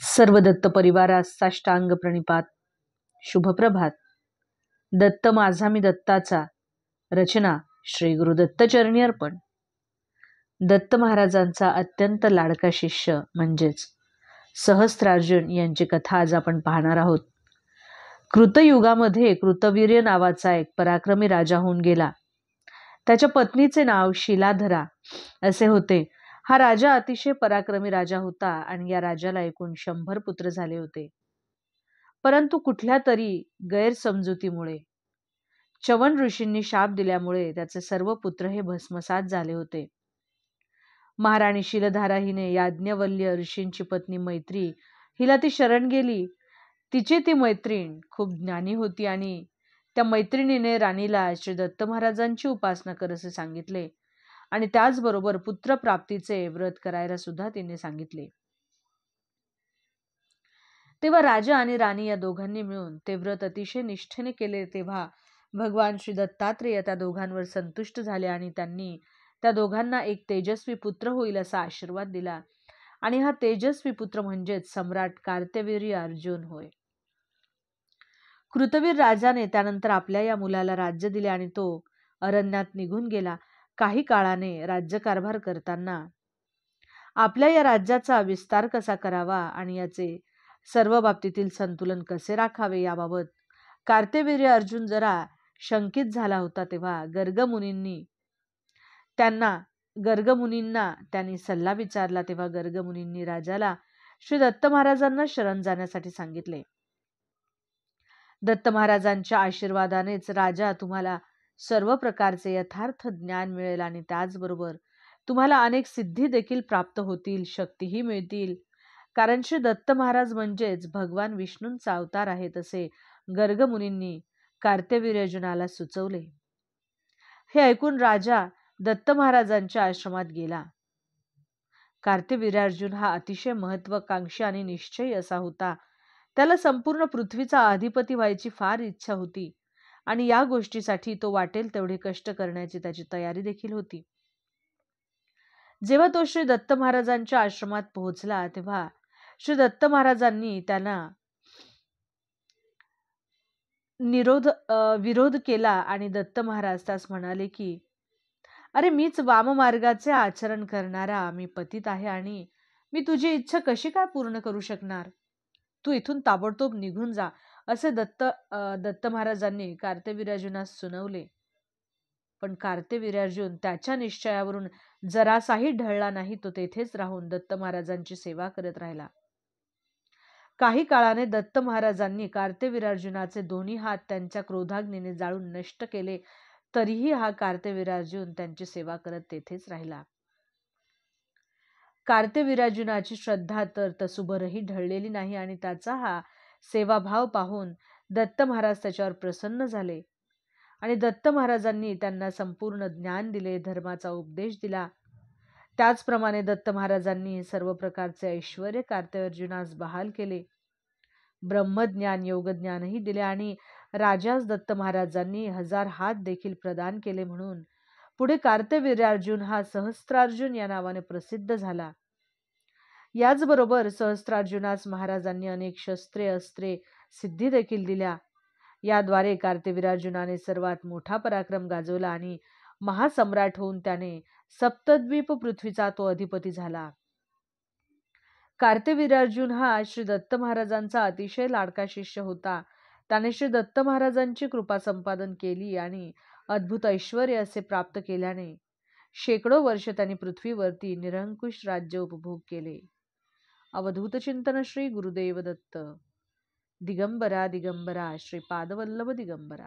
सर्व दत्त परिवारास साष्टांग प्रणिपात. शुभप्रभात. दत्त माझा मी दत्ताचा. रचना श्री गुरुदत्त चरणी अर्पण. दत्त महाराजांचा अत्यंत लाडका शिष्य म्हणजेच सहस्त्रार्जुन यांची कथा आज आपण पाहणार आहोत. कृतयुगामध्ये कृतवीर्य नावाचा एक पराक्रमी राजा होऊन गेला. त्याच्या पत्नीचे नाव शिलाधरा असे होते. हा राजा अतिशय पराक्रमी राजा होता आणि या राजाला एकूण 100 पुत्र झाले होते. परंतु कुठल्या तरी गैरसमजुतीमुळे च्यवन ऋषींनी शाप दिल्यामुळे त्याचे सर्व पुत्र हे भस्मसात झाले होते. महाराणी शिलधारा हिने याज्ञवल्क्य ऋषींची पत्नी मैत्री हिला ती शरण गेली. तिची ती मैत्रीण खूप ज्ञानी होती आणि त्या मैत्रिणीने राणीला श्री दत्त महाराजांची उपासना कर असे सांगितले आणि त्याचबरोबर पुत्रप्राप्तीचे व्रत करायला सुद्धा तिने सांगितले. तेव्हा राजा आणि राणी या दोघांनी मिळून ते व्रत अतिशय निष्ठेने केले. तेव्हा भगवान श्री दत्तात्रेय त्या दोघांवर संतुष्ट झाले आणि त्यांनी त्या दोघांना एक तेजस्वी पुत्र होईल असा आशीर्वाद दिला. आणि हा तेजस्वी पुत्र म्हणजेच सम्राट कार्तवीर्य अर्जुन होय. कृतवीर राजाने त्यानंतर आपल्या या मुलाला राज्य दिले आणि तो अरण्यात निघून गेला. काही काळाने राज्यकारभार करताना आपल्या या राज्याचा विस्तार कसा करावा आणि याचे सर्व बाबतीतील संतुलन कसे राखावे याबाबत कार्तवीर्य अर्जुन जरा शंकित झाला होता. तेव्हा गर्गमुनींना त्यांनी सल्ला विचारला. तेव्हा गर्गमुनींनी राजाला श्री दत्त महाराजांना शरण जाण्यासाठी सांगितले. दत्त महाराजांच्या आशीर्वादानेच राजा तुम्हाला सर्व प्रकारचे यथार्थ ज्ञान मिळेल आणि त्याचबरोबर तुम्हाला अनेक सिद्धी देखील प्राप्त होतील, शक्तीही मिळतील. कारण श्री दत्त महाराज म्हणजेच भगवान विष्णूंचा अवतार आहेत असे गर्गमुनींनी कार्तवीर्यार्जुनाला सुचवले. हे ऐकून राजा दत्त महाराजांच्या आश्रमात गेला. कार्तवीर्यार्जुन हा अतिशय महत्वाकांक्षी आणि निश्चयी असा होता. त्याला संपूर्ण पृथ्वीचा अधिपती व्हायची फार इच्छा होती आणि या गोष्टीसाठी तो वाटेल तेवढे कष्ट करण्याची त्याची तयारी देखील होती. जेव्हा तो श्री दत्त महाराजांच्या आश्रमात पोहोचला तेव्हा श्री दत्त महाराजांनी त्यांना विरोध केला आणि दत्त महाराज त्यास म्हणाले की अरे मीच वाममार्गाचे आचरण करणारा मी पतित आहे आणि मी तुझी इच्छा कशी काय पूर्ण करू शकणार. तू इथून ताबडतोब निघून जा असे दत्त महाराजांनी कार्तवीर्यार्जुनास सुनावले. पण कार्तवीर्यार्जुन त्याच्या निश्चयावरून जरासाही ढळला नाही. तो तेथेच राहून दत्त महाराजांची सेवा करत राहिला. काही काळाने दत्त महाराजांनी कार्तवीर्यार्जुनाचे दोन्ही हात त्यांच्या क्रोधाग्नीने जाळून नष्ट केले. तरीही हा कार्तवीर्यार्जुन त्यांची सेवा करत तेथेच राहिला. कार्तवीर्यार्जुनाची श्रद्धा तर तसुभरही ढळलेली नाही आणि त्याचा हा सेवाभाव पाहून दत्त महाराज त्याच्यावर प्रसन्न झाले आणि दत्त महाराजांनी त्यांना संपूर्ण ज्ञान दिले, धर्माचा उपदेश दिला. त्याचप्रमाणे दत्त महाराजांनी सर्व प्रकारचे ऐश्वर्य कार्तवीर्यार्जुनास बहाल केले. ब्रह्मज्ञान, योगज्ञानही दिले आणि राजास दत्त महाराजांनी 1000 हात देखील प्रदान केले. म्हणून पुढे कार्तवीर्यार्जुन हा सहस्त्रार्जुन या नावाने प्रसिद्ध झाला. याचबरोबर सहस्त्रार्जुनास महाराजांनी अनेक शस्त्रे, अस्त्रे, सिद्धी देखील दिल्या. याद्वारे कार्तवीर्यार्जुनाने सर्वात मोठा पराक्रम गाजवला आणि महासम्राट होऊन त्याने सप्तद्वीप पृथ्वीचा तो अधिपती झाला. कार्तवीर्यार्जुन हा श्री दत्त महाराजांचा अतिशय लाडका शिष्य होता. त्याने श्री दत्त महाराजांची कृपा संपादन केली आणि अद्भुत ऐश्वर्य असे प्राप्त केल्याने शेकडो वर्ष त्यांनी पृथ्वीवरती निरंकुश राज्य उपभोग केले. अवधूत चिंतन श्री गुरुदेव दत्त. दिगंबरा दिगंबरा श्रीपादवल्लभ दिगंबरा.